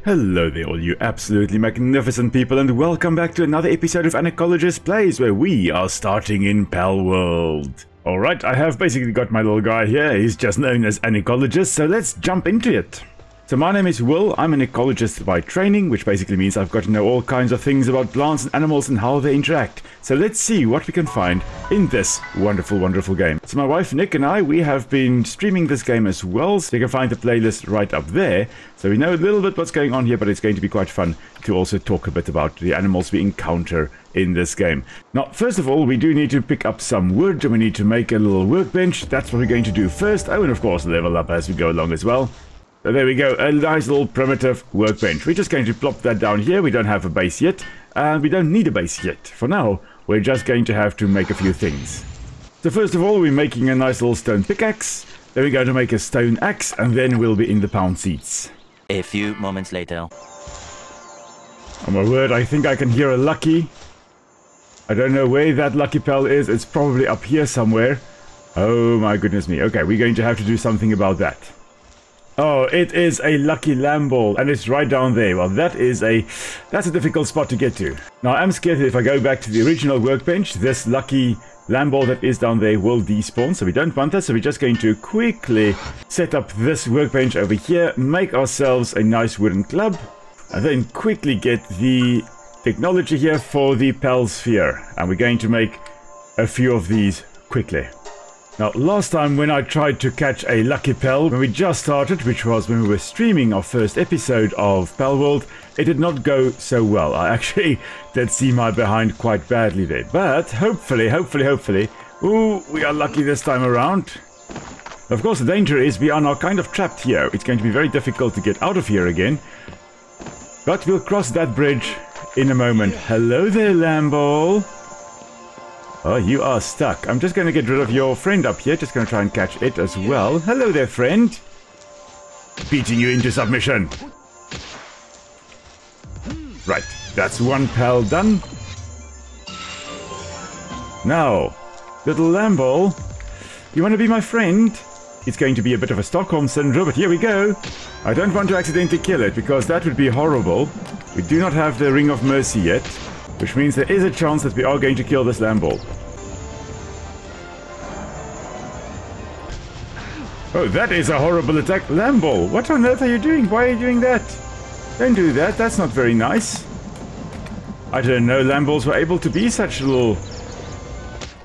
Hello there all you absolutely magnificent people, and welcome back to another episode of an Ecologist Plays, where we are starting in Palworld. Alright, I have basically got my little guy here. He's just known as an ecologist, so let's jump into it. So my name is Will. I'm an ecologist by training, which basically means I've got to know all kinds of things about plants and animals and how they interact. So let's see what we can find in this wonderful, wonderful game. So my wife Nick and I, we have been streaming this game as well, so you can find the playlist right up there. So we know a little bit what's going on here, but it's going to be quite fun to also talk a bit about the animals we encounter in this game. Now, first of all, we do need to pick up some wood, and we need to make a little workbench. That's what we're going to do first. Oh, and of course level up as we go along as well. So there we go, a nice little primitive workbench. We're just going to plop that down here. We don't have a base yet, and we don't need a base yet. For now, we're just going to have to make a few things. So first of all, we're making a nice little stone pickaxe. Then we're going to make a stone axe, and then we'll be in the pound seats. A few moments later. Oh my word, I think I can hear a lucky. I don't know where that lucky pal is. It's probably up here somewhere. Oh my goodness me. Okay, we're going to have to do something about that. Oh, it is a lucky lamb ball, and it's right down there. Well, that's a difficult spot to get to. Now, I'm scared that if I go back to the original workbench, this lucky lamb ball that is down there will despawn, so we don't want that. So we're just going to quickly set up this workbench over here, make ourselves a nice wooden club, and then quickly get the technology here for the Pal Sphere. And we're going to make a few of these quickly. Now, last time when I tried to catch a lucky Pal, when we just started, which was when we were streaming our first episode of Palworld, it did not go so well. I actually did see my behind quite badly there. But hopefully, ooh, we are lucky this time around. Of course, the danger is we are now kind of trapped here. It's going to be very difficult to get out of here again. But we'll cross that bridge in a moment. Hello there, Lamball. Oh, you are stuck. I'm just going to get rid of your friend up here. Just going to try and catch it as well. Hello there, friend. Beating you into submission. Right, that's one pal done. Now, little Lamball, you want to be my friend? It's going to be a bit of a Stockholm syndrome, but here we go. I don't want to accidentally kill it, because that would be horrible. We do not have the Ring of Mercy yet, which means there is a chance that we are going to kill this Lamball. Oh, that is a horrible attack. Lamball, what on earth are you doing? Why are you doing that? Don't do that. That's not very nice. I don't know. Lamballs were able to be such little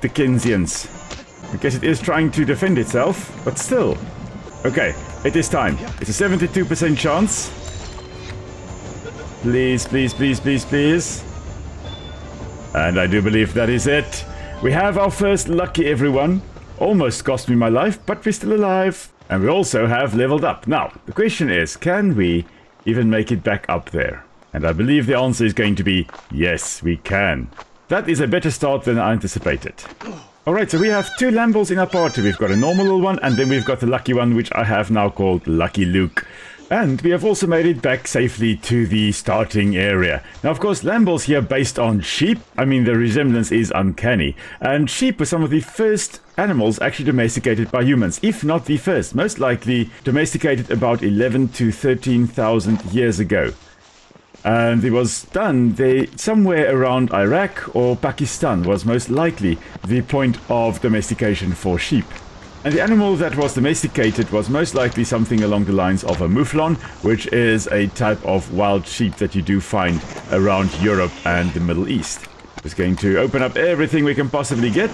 Dickensians. I guess it is trying to defend itself, but still. Okay, it is time. It's a 72% chance. Please, please, please, please, please. And I do believe that is it. We have our first lucky, everyone. Almost cost me my life, but we're still alive. And we also have leveled up. Now, the question is, can we even make it back up there? And I believe the answer is going to be, yes, we can. That is a better start than I anticipated. Alright, so we have two Lamballs in our party. We've got a normal little one, and then we've got the lucky one, which I have now called Lucky Luke. And we have also made it back safely to the starting area. Now, of course, Lamballs here based on sheep. I mean, the resemblance is uncanny. And sheep were some of the first animals actually domesticated by humans, if not the first. Most likely domesticated about 11 to 13,000 years ago. And it was done somewhere around Iraq or Pakistan was most likely the point of domestication for sheep. And the animal that was domesticated was most likely something along the lines of a mouflon, which is a type of wild sheep that you do find around Europe and the Middle East. Just going to open up everything we can possibly get.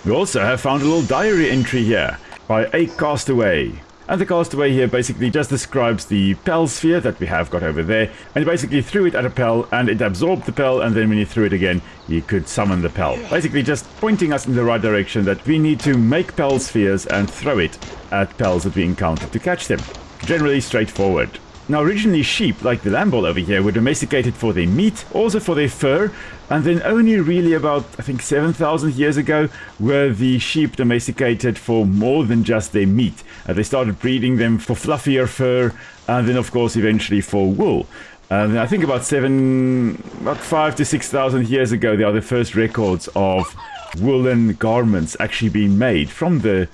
We also have found a little diary entry here by a castaway. And the castaway here basically just describes the Pal Sphere that we have got over there. And he basically threw it at a Pal, and it absorbed the Pal, and then when you threw it again, you could summon the Pal. Basically just pointing us in the right direction that we need to make Pal Spheres and throw it at Pals that we encounter to catch them. Generally straightforward. Now, originally sheep, like the Lamball over here, were domesticated for their meat, also for their fur, and then only really about, I think, 7,000 years ago were the sheep domesticated for more than just their meat. They started breeding them for fluffier fur, and then, of course, eventually for wool. And I think about 5 to 6,000 years ago, there are the first records of woolen garments actually being made from the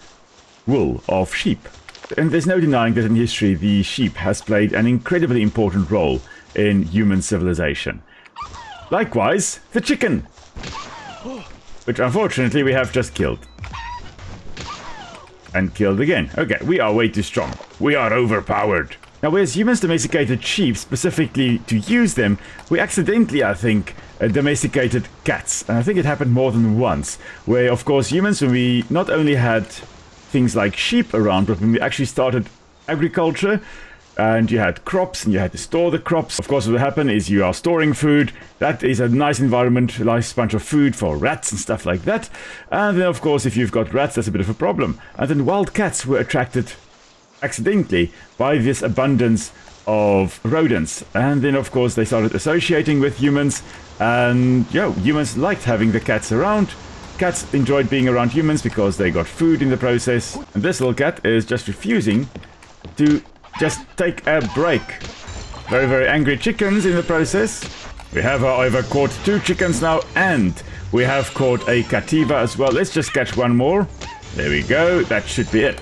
wool of sheep. And there's no denying that in history the sheep has played an incredibly important role in human civilization. Likewise, the chicken, which unfortunately we have just killed. And killed again. Okay, we are way too strong. We are overpowered. Now, whereas humans domesticated sheep specifically to use them, we accidentally, I think, domesticated cats. And I think it happened more than once, where, of course, humans, when we not only had things like sheep around, but when we actually started agriculture, and you had crops, and you had to store the crops. Of course, what will happen is you are storing food. That is a nice environment, a nice bunch of food for rats and stuff like that. And then, of course, if you've got rats, that's a bit of a problem. And then wild cats were attracted accidentally by this abundance of rodents. And then, of course, they started associating with humans. And, humans liked having the cats around. Cats enjoyed being around humans because they got food in the process. And this little cat is just refusing to just take a break. Very, very angry chickens in the process. We have, however, caught 2 chickens now, and we have caught a Cattiva as well. Let's just catch one more. There we go. That should be it.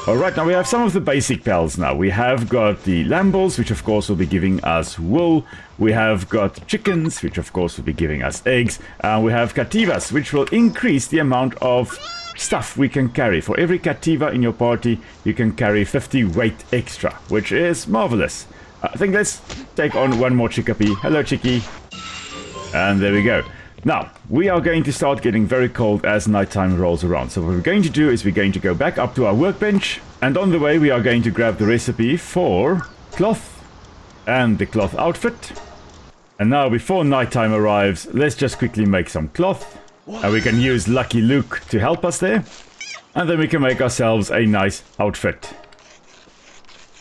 Alright, now we have some of the basic pals now. We have got the lambles, which of course will be giving us wool. We have got chickens, which of course will be giving us eggs. And we have Cattivas, which will increase the amount of stuff we can carry. For every Cattiva in your party, you can carry 50 weight extra, which is marvelous. I think let's take on one more Chikipis. Hello, Chiki. And there we go. Now, we are going to start getting very cold as nighttime rolls around. So what we're going to do is we're going to go back up to our workbench. And on the way, we are going to grab the recipe for cloth and the cloth outfit. And now, before nighttime arrives, let's just quickly make some cloth. And we can use Lucky Luke to help us there. And then we can make ourselves a nice outfit.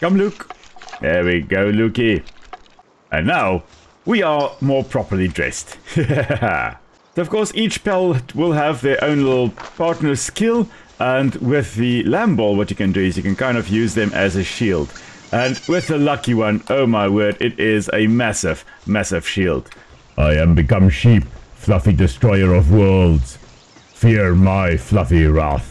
Come, Luke. There we go, Lukey. And now, we are more properly dressed. So, of course, each pal will have their own little partner skill. And with the lamb ball, what you can do is you can kind of use them as a shield. And with the lucky one, oh my word, it is a massive, massive shield. I am become sheep. Fluffy destroyer of worlds, fear my fluffy wrath.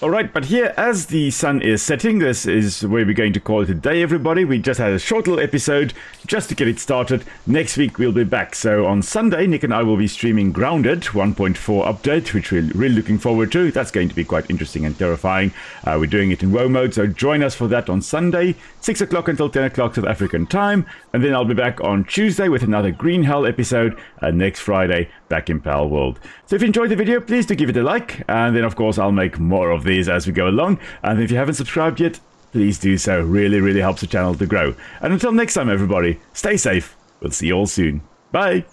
Alright, but here as the sun is setting, this is where we're going to call it a day, everybody. We just had a short little episode just to get it started. Next week we'll be back. So on Sunday, Nick and I will be streaming Grounded 1.4 update, which we're really looking forward to. That's going to be quite interesting and terrifying. We're doing it in WoW mode, so join us for that on Sunday, 6 o'clock until 10 o'clock South African time. And then I'll be back on Tuesday with another Green Hell episode, and next Friday back in Palworld. So if you enjoyed the video, please do give it a like, and then of course I'll make more of these as we go along. And if you haven't subscribed yet, please do so. Really, really helps the channel to grow. And until next time, everybody, stay safe. We'll see you all soon. Bye.